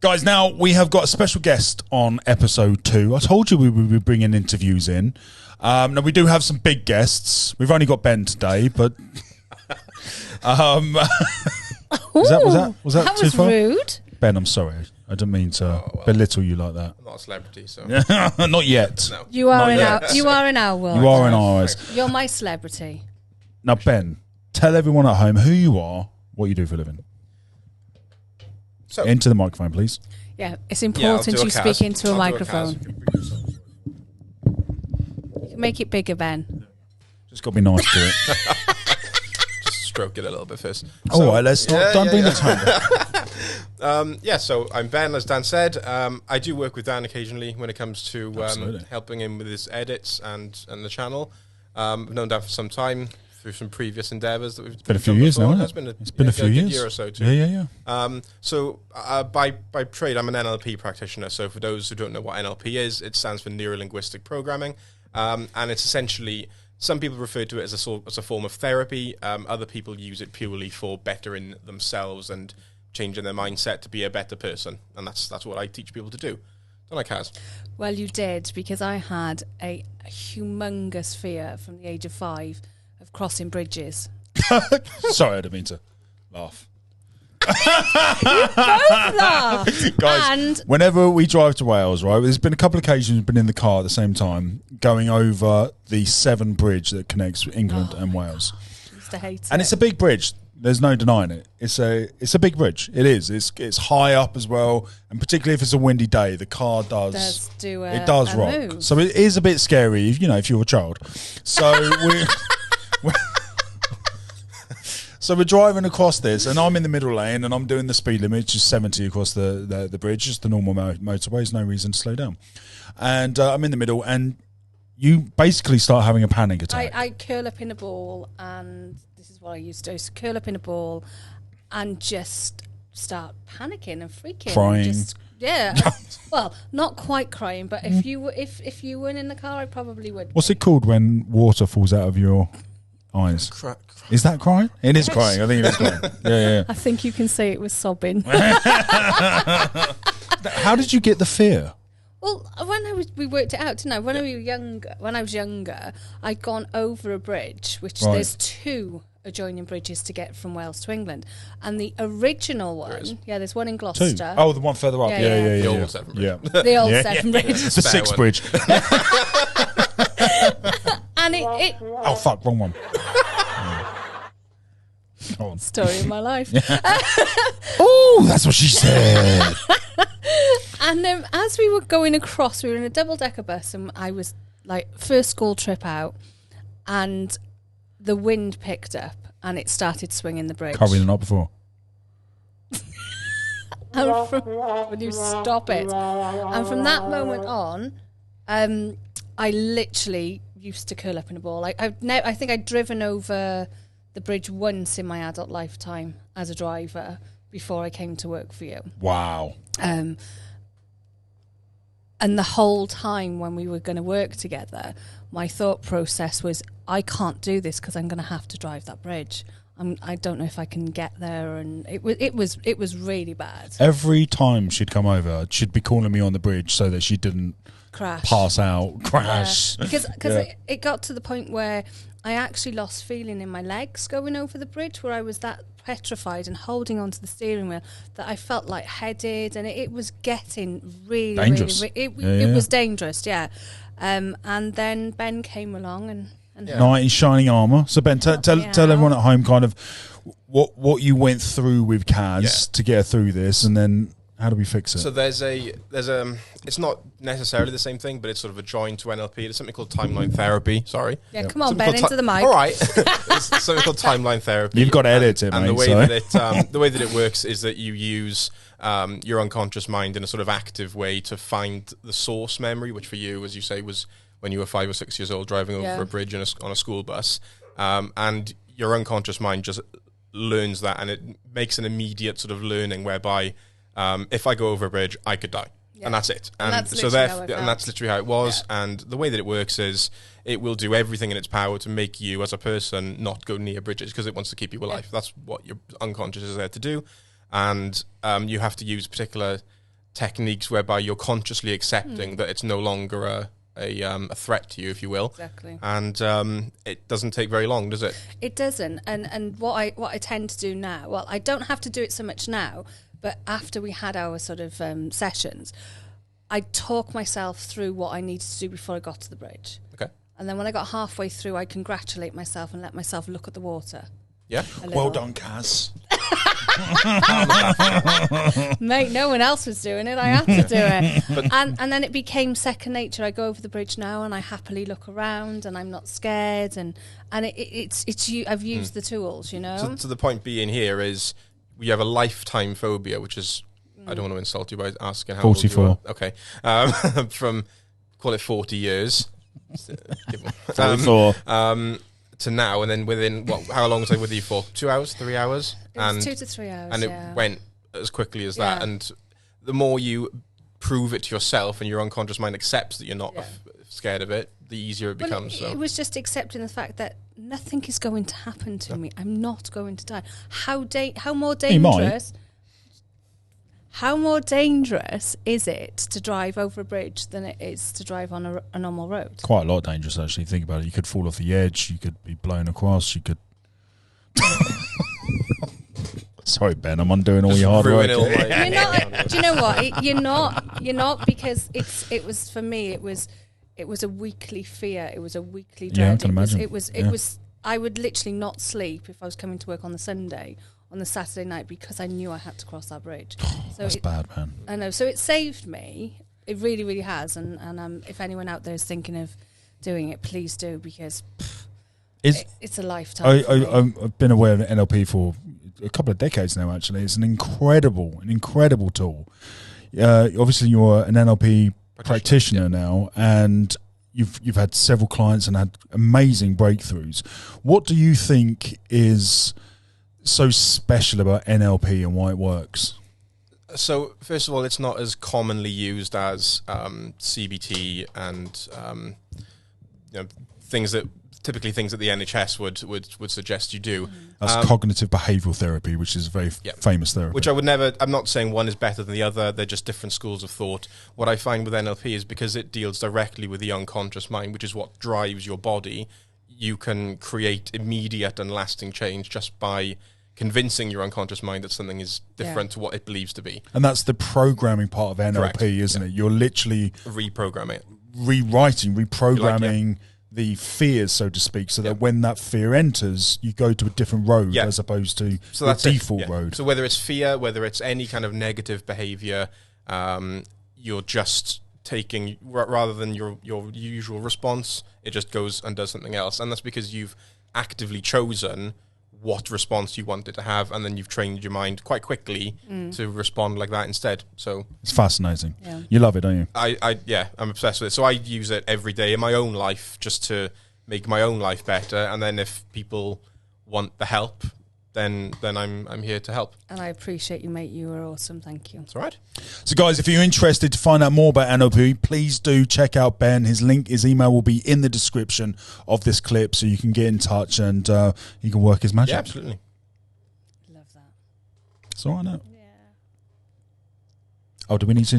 Guys, now we have got a special guest on episode 2. I told you we would be bringing interviews in. Now, we do have some big guests. We've only got Ben today, but... was that too far? Rude. Ben, I'm sorry. I didn't mean to belittle you like that. I'm not a celebrity, so... Not yet. No. You are in our world. You are in our eyes. You're my celebrity. Now, Ben, tell everyone at home who you are, what you do for a living. So, into the microphone, please. Yeah, it's important you speak into a microphone. You can make it bigger, Ben. Just got to be nice to it. Just stroke it a little bit first. All right, let's start. Don't bring the tone down. So I'm Ben, as Dan said. I do work with Dan occasionally when it comes to helping him with his edits and the channel. I've known Dan for some time through some previous endeavours that we've been a few years now. It's been a few years. Year or so too. Yeah. So by trade, I'm an NLP practitioner. So for those who don't know what NLP is, it stands for Neuro-Linguistic Programming, and it's essentially, some people refer to it as a form of therapy. Other people use it purely for bettering themselves and changing their mindset to be a better person, and that's what I teach people to do. Don't I, Kaz? Well, you did, because I had a humongous fear from the age of 5 of crossing bridges. Sorry, I didn't mean to laugh. You both laugh. Guys, and whenever we drive to Wales, right, there's been a couple of occasions we've been in the car at the same time going over the Severn Bridge that connects England and Wales. I used to hate and it. It's a big bridge. There's no denying it. It's a big bridge. It is. It's high up as well, and particularly if it's a windy day, the car does rock. Move. So it is a bit scary, if you're a child. So So we're driving across this, and I'm in the middle lane, and I'm doing the speed limit, which is 70 across the bridge, just the normal motorway. There's no reason to slow down. And I'm in the middle, and you basically start having a panic attack. I curl up in a ball, and this is what I used to do. So curl up in a ball and just start panicking and freaking. Crying. Well, not quite crying, but if you weren't in the car, I probably would. What's it called when water falls out of your eyes? Is that crying? It is crying. I think it is crying. Yeah. I think you can say it was sobbing. How did you get the fear? Well, we worked it out, didn't I? When I was younger, I'd gone over a bridge, which there's 2 adjoining bridges to get from Wales to England, and the original one, there's one in Gloucester. 2. Oh, the one further up. Yeah. The old Severn Bridge. The old Severn Bridge. The 6th bridge. And it oh fuck, wrong one. Story of my life. Oh, that's what she said. And as we were going across, we were in a double-decker bus, and I was like, first school trip out, and the wind picked up, and it started swinging the bridge. Can't read the night before. Will you stop it? And from that moment on, I literally used to curl up in a ball. I think I'd driven over the bridge once in my adult lifetime as a driver before I came to work for you. Wow. And the whole time when we were going to work together, my thought process was, I can't do this because I'm going to have to drive that bridge. I don't know if I can get there, and it was really bad. Every time she'd come over, she'd be calling me on the bridge so that she didn't pass out, crash. Yeah. Because it got to the point where I actually lost feeling in my legs going over the bridge, where I was that petrified and holding onto the steering wheel that I felt like headed, and it was getting really dangerous. It was dangerous, yeah. And then Ben came along and knight in shining armour. So Ben, tell everyone at home kind of what you went through with Kaz to get her through this, and then how do we fix it? So there's a it's not necessarily the same thing, but it's sort of a join to NLP. There's something called timeline therapy. Sorry. Yeah, come on, Ben, into the mic. All right. There's something called timeline therapy. You've got to edit it, and mate. The way that it works is that you use your unconscious mind in a sort of active way to find the source memory, which for you, as you say, was when you were 5 or 6 years old driving over a bridge on a school bus, and your unconscious mind just learns that, and it makes an immediate sort of learning whereby if I go over a bridge, I could die. Yeah. And that's it. And that's literally how it was. Yeah. And the way that it works is it will do everything in its power to make you as a person not go near bridges because it wants to keep you alive. Yeah. That's what your unconscious is there to do. And you have to use particular techniques whereby you're consciously accepting that it's no longer a threat to you, if you will. Exactly. And it doesn't take very long, does it? It doesn't. And what I tend to do now, well, I don't have to do it so much now, but after we had our sort of sessions, I talk myself through what I needed to do before I got to the bridge. Okay. And then when I got halfway through, I congratulate myself and let myself look at the water. Yeah. Well done, Kaz. Mate, no one else was doing it. I had to do it. And then it became second nature. I go over the bridge now and I happily look around and I'm not scared. And it's you. I've used the tools, you know. So the point being here is we have a lifetime phobia, which is, I don't want to insult you by asking how 44. old you are. Okay. From, call it 40 years. 44. To now, and then within how long was I with you for? 2 hours, 3 hours? It was 2 to 3 hours. And it went as quickly as that. And the more you prove it to yourself and your unconscious mind accepts that you're not scared of it, the easier it becomes. It was just accepting the fact that nothing is going to happen to me. I'm not going to die. How more dangerous? How more dangerous is it to drive over a bridge than it is to drive on a normal road? Quite a lot dangerous, actually. Think about it. You could fall off the edge. You could be blown across. You could. Sorry, Ben. I'm undoing all your hard work. You're not. Do you know what? You're not because it was for me. It was a weekly fear. It was a weekly dread. Yeah, I can imagine. It was. I would literally not sleep if I was coming to work on the Sunday, on the Saturday night, because I knew I had to cross that bridge. So that's bad, man. I know. So it saved me. It really, really has. And if anyone out there is thinking of doing it, please do, because it's a lifetime. I've been aware of NLP for a couple of decades now, actually. It's an incredible tool. Obviously, you're an NLP practitioner now, and you've had several clients and had amazing breakthroughs. What do you think is so special about NLP and why it works? So, first of all, it's not as commonly used as CBT and things that the NHS would suggest you do. That's cognitive behavioural therapy, which is very famous therapy. Which I'm not saying one is better than the other. They're just different schools of thought. What I find with NLP is because it deals directly with the unconscious mind, which is what drives your body, you can create immediate and lasting change just by convincing your unconscious mind that something is different to what it believes to be. And that's the programming part of NLP, correct, isn't it? You're literally reprogramming it. Reprogramming the fears, so to speak, so that when that fear enters, you go to a different road as opposed to the default road. So whether it's fear, whether it's any kind of negative behavior, you're just taking, rather than your usual response, it just goes and does something else. And that's because you've actively chosen what response you wanted to have, and then you've trained your mind quite quickly to respond like that instead. So it's fascinating. Yeah. You love it, don't you? I'm obsessed with it. So I use it every day in my own life just to make my own life better. And then if people want the help, then I'm here to help. And I appreciate you, mate. You are awesome. Thank you. That's all right. So, guys, if you're interested to find out more about NLP, please do check out Ben. His email will be in the description of this clip, so you can get in touch and you can work his magic. Yeah, absolutely. Love that. It's all right now. Yeah. Oh, do we need to